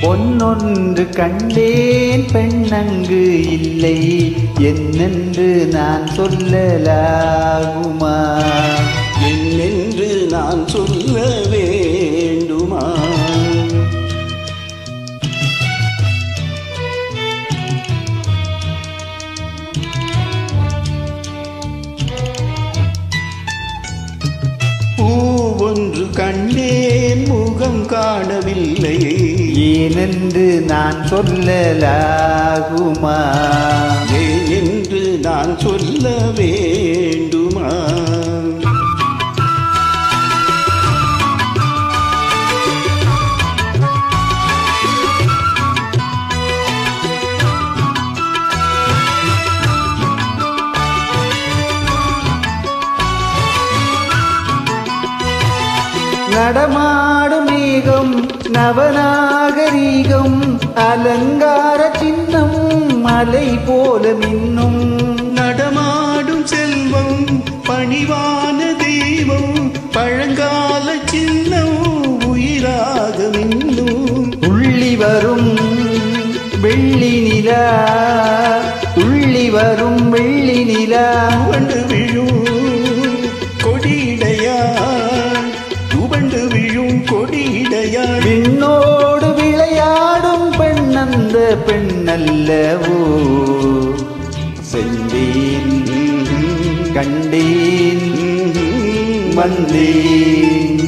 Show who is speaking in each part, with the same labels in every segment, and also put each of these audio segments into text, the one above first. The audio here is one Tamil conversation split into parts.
Speaker 1: பொன்னொன்று கண்டேன் பெண்ணங்கு இல்லை என்னென்று நான் சொல்லலாகுமா?
Speaker 2: என்னென்று நான் சொல்ல வேண்டுமா? பூவொன்று கண்டேன் முகம் காணவில்லை
Speaker 1: ஏனென்று நான் சொல்லலாகுமா?
Speaker 2: ஏனென்று நான் சொல்ல வேண்டுமா?
Speaker 1: நடமாடும் மேகம் நவநாகரீகம் அலங்கார சின்னம் மலை போல மின்னும்.
Speaker 2: நடமாடும் செல்வம் பணிவான தெய்வம் பழங்கால சின்னம் உயிராக மின்னும்.
Speaker 1: துள்ளி வரும் வெள்ளி நிலா துள்ளி வரும் வெள்ளி நிலா
Speaker 2: துவண்டு விழும் கொடியிடையாள் துவண்டு விழும் கொடியிடையாள்.
Speaker 1: விண்ணோடு விளையாடும் பெண்ணந்த பெண்ணல்லவோ சென்றேன் கண்டேன் வந்தேன்.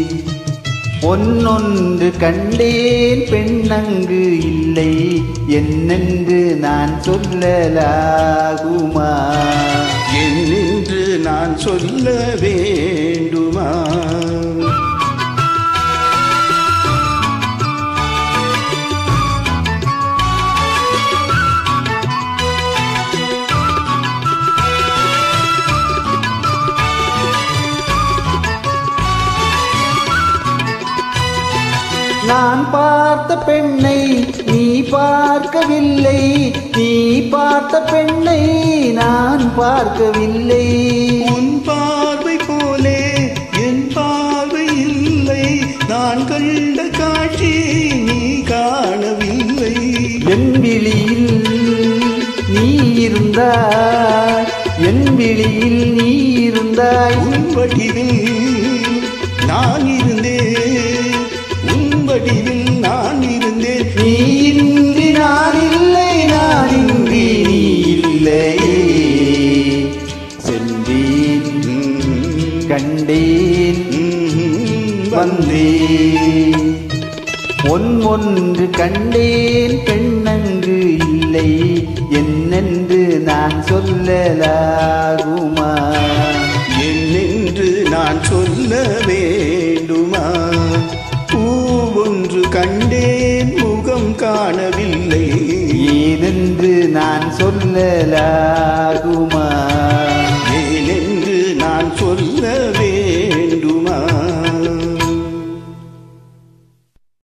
Speaker 1: பொன்னொன்று கண்டேன் பெண்ணங்கு இல்லை என்னென்று நான் சொல்லலாகுமா?
Speaker 2: என்னென்று நான் சொல்ல வேண்டுமா?
Speaker 1: நான் பார்த்த பெண்ணை நீ பார்க்கவில்லை நீ பார்த்த பெண்ணை நான் பார்க்கவில்லை.
Speaker 2: உன் பார்வை போலே என் பார்வை இல்லை நான் கண்ட காட்சி நீ காணவில்லை.
Speaker 1: என் விழியில் நீ இருந்தாய் என் விழியில் நீ இருந்தாய்.
Speaker 2: உன் வடிவில் நான் இருந்தேன் உன் வடிவில் நான் இருந்தேன்.
Speaker 1: நீ இன்றி நான் இல்லை நான் இன்றி நீ இல்லை. சென்றேன் கண்டேன் வந்தேன். ஒன்று கண்டேன் பெண்ணங்கு இல்லை என்னென்று நான் சொல்லலாகுமா?
Speaker 2: என்னென்று நான் சொல்ல வேண்டுமா? பூவொன்று கண்டேன் முகம் காணவில்லை
Speaker 1: ஏனென்று நான் சொல்லலாகுமா?